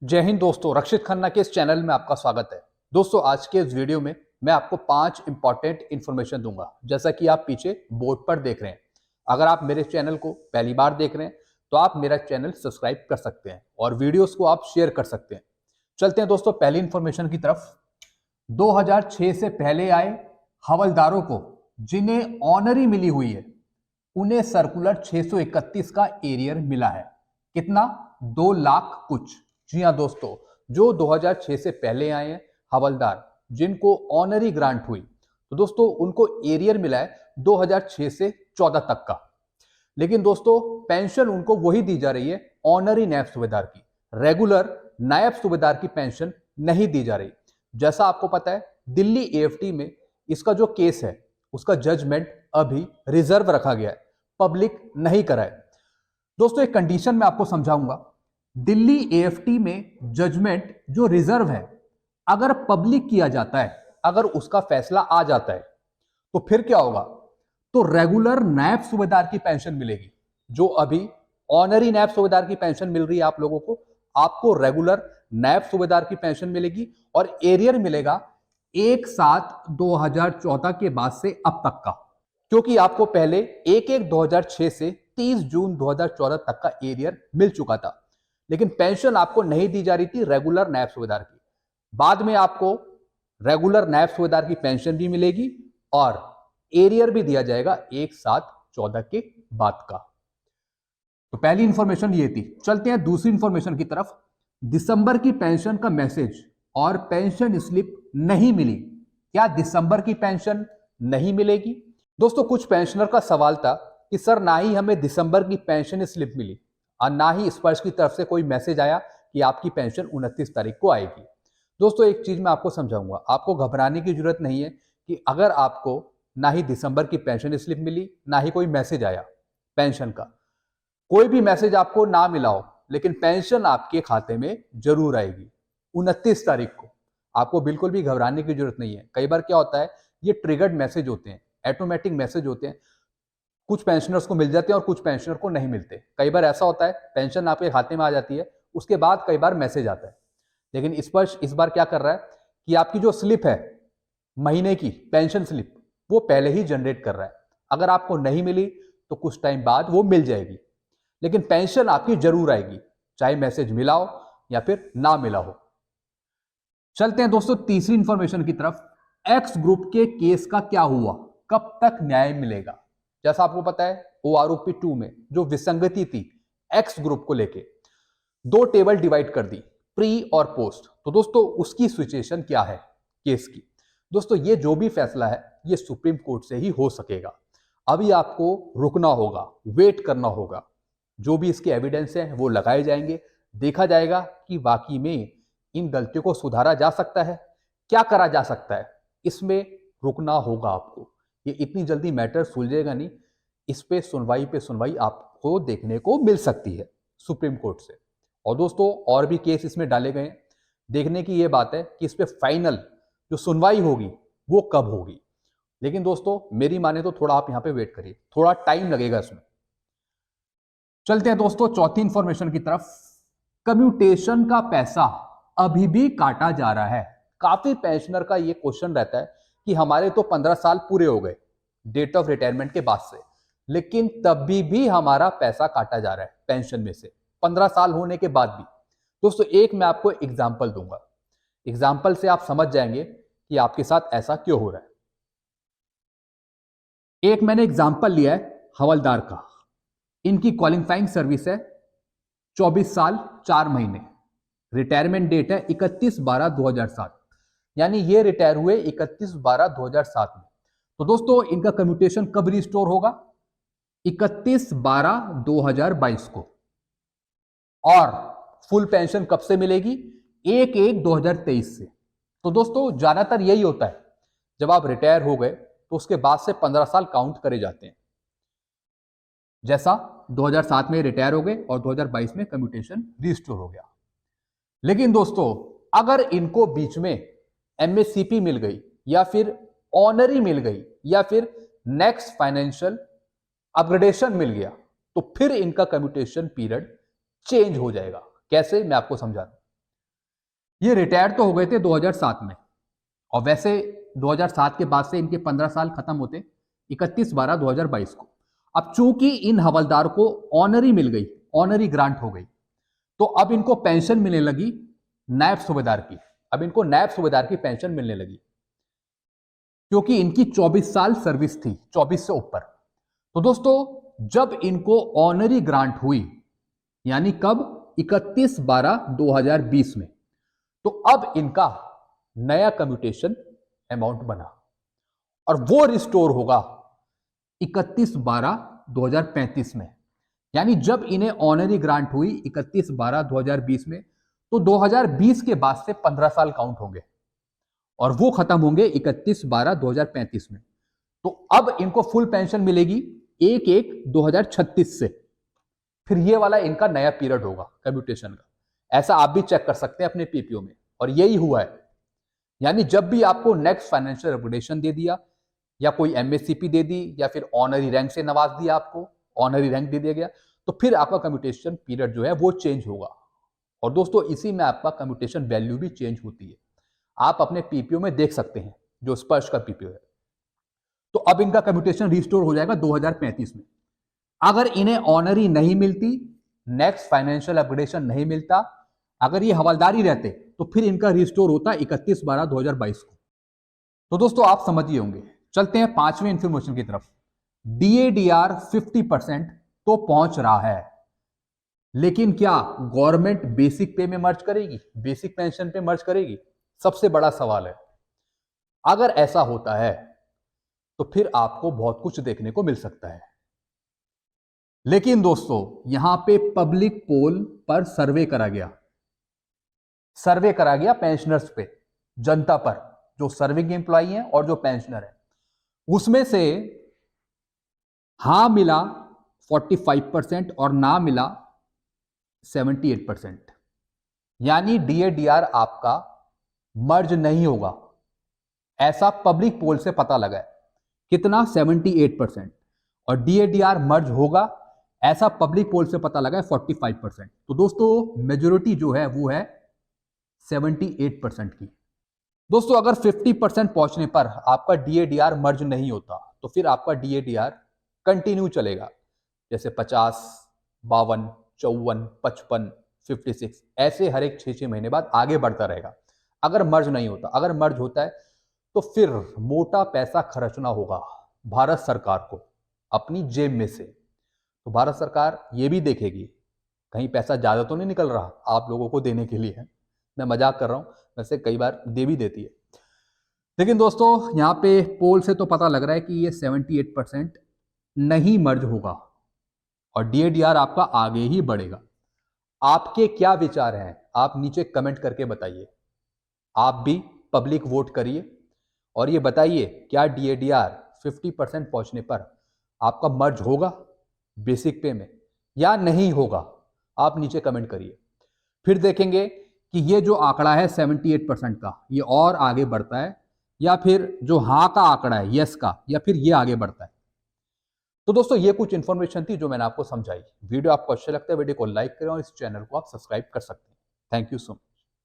जय हिंद दोस्तों, रक्षित खन्ना के इस चैनल में आपका स्वागत है। दोस्तों, आज के इस वीडियो में मैं आपको 5 इंपॉर्टेंट इंफॉर्मेशन दूंगा, जैसा कि आप पीछे बोर्ड पर देख रहे हैं। अगर आप मेरे चैनल को पहली बार देख रहे हैं तो आप मेरा चैनल सब्सक्राइब कर सकते हैं और वीडियोस को आप शेयर कर सकते हैं। चलते हैं दोस्तों पहली इंफॉर्मेशन की तरफ। 2006 से पहले आए हवलदारों को जिन्हें ऑनरी मिली हुई है, उन्हें सर्कुलर 631 का एरियर मिला है। कितना? 2 लाख कुछ। जी हाँ दोस्तों, जो 2006 से पहले आए हैं हवलदार, जिनको ऑनरी ग्रांट हुई, तो दोस्तों उनको एरियर मिला है 2006 से 14 तक का। लेकिन दोस्तों पेंशन उनको वही दी जा रही है ऑनरी नायब सूबेदार की। रेगुलर नायब सूबेदार की पेंशन नहीं दी जा रही। जैसा आपको पता है, दिल्ली एएफटी में इसका जो केस है उसका जजमेंट अभी रिजर्व रखा गया है, पब्लिक नहीं करा है। दोस्तों एक कंडीशन मैं आपको समझाऊंगा। दिल्ली एएफटी में जजमेंट जो रिजर्व है, अगर पब्लिक किया जाता है, अगर उसका फैसला आ जाता है, तो फिर क्या होगा? तो रेगुलर नायब सूबेदार की पेंशन मिलेगी। जो अभी ऑनरी नायब सूबेदार की पेंशन मिल रही है आप लोगों को, आपको रेगुलर नायब सूबेदार की पेंशन मिलेगी और एरियर मिलेगा 1/7/2014 के बाद से अब तक का। क्योंकि आपको पहले 1/1/2006 से 30 जून 2014 तक का एरियर मिल चुका था, लेकिन पेंशन आपको नहीं दी जा रही थी रेगुलर नायब सूबेदार की। बाद में आपको रेगुलर नायब सूबेदार की पेंशन भी मिलेगी और एरियर भी दिया जाएगा 1/7/14 के बाद का। तो पहली इंफॉर्मेशन ये थी। चलते हैं दूसरी इंफॉर्मेशन की तरफ। दिसंबर की पेंशन का मैसेज और पेंशन स्लिप नहीं मिली। क्या दिसंबर की पेंशन नहीं मिलेगी? दोस्तों कुछ पेंशनर का सवाल था कि सर ना ही हमें दिसंबर की पेंशन स्लिप मिली और ना ही स्पर्श की तरफ से कोई मैसेज आया कि आपकी पेंशन 29 तारीख को आएगी। दोस्तों एक चीज मैं आपको समझाऊंगा, आपको घबराने की जरूरत नहीं है कि अगर आपको ना ही दिसंबर की पेंशन स्लिप मिली, ना ही कोई मैसेज आया पेंशन का, कोई भी मैसेज आपको ना मिला हो, लेकिन पेंशन आपके खाते में जरूर आएगी 29 तारीख को। आपको बिल्कुल भी घबराने की जरूरत नहीं है। कई बार क्या होता है, ये ट्रिगर्ड मैसेज होते हैं, ऑटोमेटिक मैसेज होते हैं। कुछ पेंशनर्स को मिल जाते हैं और कुछ पेंशनर को नहीं मिलते। कई बार ऐसा होता है पेंशन आपके खाते में आ जाती है, उसके बाद कई बार मैसेज आता है। लेकिन स्पर्श इस बार क्या कर रहा है कि आपकी जो स्लिप है महीने की पेंशन स्लिप, वो पहले ही जनरेट कर रहा है। अगर आपको नहीं मिली तो कुछ टाइम बाद वो मिल जाएगी, लेकिन पेंशन आपकी जरूर आएगी, चाहे मैसेज मिला हो या फिर ना मिला हो। चलते हैं दोस्तों तीसरी इंफॉर्मेशन की तरफ। एक्स ग्रुप के केस का क्या हुआ? कब तक न्याय मिलेगा? जैसा आपको पता है ओआरओपी 2 में जो विसंगति थी एक्स ग्रुप को लेके, 2 टेबल डिवाइड कर दी, प्री और पोस्ट। तो दोस्तों उसकी सिचुएशन क्या है केस की? दोस्तों ये जो भी फैसला है ये सुप्रीम कोर्ट से ही हो सकेगा। अभी आपको रुकना होगा, वेट करना होगा। जो भी इसके एविडेंस है वो लगाए जाएंगे, देखा जाएगा कि वाकई में इन गलतियों को सुधारा जा सकता है, क्या करा जा सकता है। इसमें रुकना होगा आपको। ये इतनी जल्दी मैटर सुलझेगा नहीं। इस पे सुनवाई आपको देखने को मिल सकती है सुप्रीम कोर्ट से। और दोस्तों और भी केस इसमें डाले गए हैं। देखने की ये बात है कि इस पे फाइनल जो सुनवाई होगी वो कब होगी। लेकिन दोस्तों मेरी माने तो थोड़ा आप यहां पे वेट करिए, थोड़ा टाइम लगेगा इसमें। चलते हैं दोस्तों चौथी इंफॉर्मेशन की तरफ। कम्यूटेशन का पैसा अभी भी काटा जा रहा है। काफी पेंशनर का ये क्वेश्चन रहता है कि हमारे तो 15 साल पूरे हो गए डेट ऑफ रिटायरमेंट के बाद से, लेकिन तभी भी हमारा पैसा काटा जा रहा है पेंशन में से 15 साल होने के बाद भी। दोस्तों एक मैं आपको एग्जांपल दूंगा, एग्जांपल से आप समझ जाएंगे कि आपके साथ ऐसा क्यों हो रहा है। एक मैंने एग्जांपल लिया है हवलदार का। इनकी क्वालिफाइंग सर्विस है 24 साल 4 महीने। रिटायरमेंट डेट है 31/12/2007, यानी ये रिटायर हुए 31/12/2007 में। तो दोस्तों इनका कम्यूटेशन कब रिस्टोर होगा? 31/12/2022 को। और फुल पेंशन कब से मिलेगी? 1/1/2023 से। तो दोस्तों ज्यादातर यही होता है, जब आप रिटायर हो गए तो उसके बाद से 15 साल काउंट करे जाते हैं। जैसा 2007 में रिटायर हो गए और 2022 में कम्यूटेशन रिस्टोर हो गया। लेकिन दोस्तों अगर इनको बीच में एमएससीपी मिल गई या फिर ऑनरी मिल गई या फिर नेक्स्ट फाइनेंशियल अपग्रेडेशन मिल गया, तो फिर इनका कम्यूटेशन पीरियड चेंज हो जाएगा। कैसे, मैं आपको समझा दूं। ये रिटायर तो हो गए थे 2007 में, और वैसे 2007 के बाद से इनके 15 साल खत्म होते 31/12/2022 को। अब चूंकि इन हवलदार को ऑनरी मिल गई, ऑनरी ग्रांट हो गई, तो अब इनको पेंशन मिलने लगी नायब सूबेदार की। अब इनको नायब सूबेदार की पेंशन मिलने लगी क्योंकि इनकी 24 साल सर्विस थी, 24 से ऊपर। तो दोस्तों जब इनको ऑनरी ग्रांट हुई, यानी कब, 31/12/2020 में, तो अब इनका नया कम्यूटेशन अमाउंट बना और वो रिस्टोर होगा 31/12/2035 में। यानी जब इन्हें ऑनरी ग्रांट हुई 31/12/2020 में, तो 2020 के बाद से 15 साल काउंट होंगे और वो खत्म होंगे 31/12/2035 में। तो अब इनको फुल पेंशन मिलेगी 1/1/2036 से। फिर ये वाला इनका नया पीरियड होगा कम्यूटेशन का। ऐसा आप भी चेक कर सकते हैं अपने पीपीओ में, और यही हुआ है। यानी जब भी आपको नेक्स्ट फाइनेंशियल अपग्रेडेशन दे दिया, या कोई एमएससीपी दे दी, या फिर ऑनरी रैंक से नवाज दिया, आपको ऑनरी रैंक दे दिया गया, तो फिर आपका कम्यूटेशन पीरियड जो है वो चेंज होगा। और दोस्तों इसी में आपका कम्यूटेशन वैल्यू भी चेंज होती है। आप अपने पीपीओ में देख सकते हैं, जो स्पर्श का पीपीओ है। तो अब इनका कम्यूटेशन रिस्टोर हो जाएगा 2035 में। अगर इन्हें ऑनरी नहीं मिलती, नेक्स्ट फाइनेंशियल अपग्रेडेशन नहीं मिलता, अगर ये हवलदारी रहते, तो फिर इनका रिस्टोर होता 31/12/2022 को। तो दोस्तों आप समझिए होंगे। चलते हैं पांचवें इंफॉर्मेशन की तरफ। डीएडीआर 50% तो पहुंच रहा है, लेकिन क्या गवर्नमेंट बेसिक पे में मर्ज करेगी, बेसिक पेंशन पे मर्ज करेगी? सबसे बड़ा सवाल है। अगर ऐसा होता है तो फिर आपको बहुत कुछ देखने को मिल सकता है। लेकिन दोस्तों यहां पे पब्लिक पोल पर सर्वे करा गया, सर्वे करा गया पेंशनर्स पे, जनता पर, जो सर्विंग एम्प्लॉई हैं और जो पेंशनर है, उसमें से हां मिला 45% और ना मिला 78%। यानी डीएडीआर आपका मर्ज नहीं होगा, ऐसा पब्लिक पोल से पता लगा है। कितना? 78%। और डीएडीआर मर्ज होगा, ऐसा पब्लिक पोल से पता लगा है 45%। तो दोस्तों मेजोरिटी जो है वो है 78% की। दोस्तों अगर 50% पहुंचने पर आपका डीएडीआर मर्ज नहीं होता, तो फिर आपका डीएडीआर कंटिन्यू चलेगा, जैसे 50, 52, 54, 55, 56, ऐसे हर एक 6-6 महीने बाद आगे बढ़ता रहेगा अगर मर्ज नहीं होता। अगर मर्ज होता है तो फिर मोटा पैसा खर्चना होगा भारत सरकार को अपनी जेब में से। तो भारत सरकार ये भी देखेगी कहीं पैसा ज्यादा तो नहीं निकल रहा आप लोगों को देने के लिए। मैं मजाक कर रहा हूं, वैसे कई बार दे भी देती है। लेकिन दोस्तों यहाँ पे पोल से तो पता लग रहा है कि ये 78% नहीं मर्ज होगा और डीएडीआर आपका आगे ही बढ़ेगा। आपके क्या विचार हैं आप नीचे कमेंट करके बताइए। आप भी पब्लिक वोट करिए और ये बताइए क्या डीएडीआर 50% पहुंचने पर आपका मर्ज होगा बेसिक पे में या नहीं होगा? आप नीचे कमेंट करिए। फिर देखेंगे कि ये जो आंकड़ा है 78% का, ये और आगे बढ़ता है या फिर जो हाँ का आंकड़ा है, यस का, या फिर ये आगे बढ़ता है। तो दोस्तों ये कुछ इंफॉर्मेशन थी जो मैंने आपको समझाई। वीडियो आपको अच्छा लगता है वीडियो को लाइक करें और इस चैनल को आप सब्सक्राइब कर सकते हैं। Thank you so much.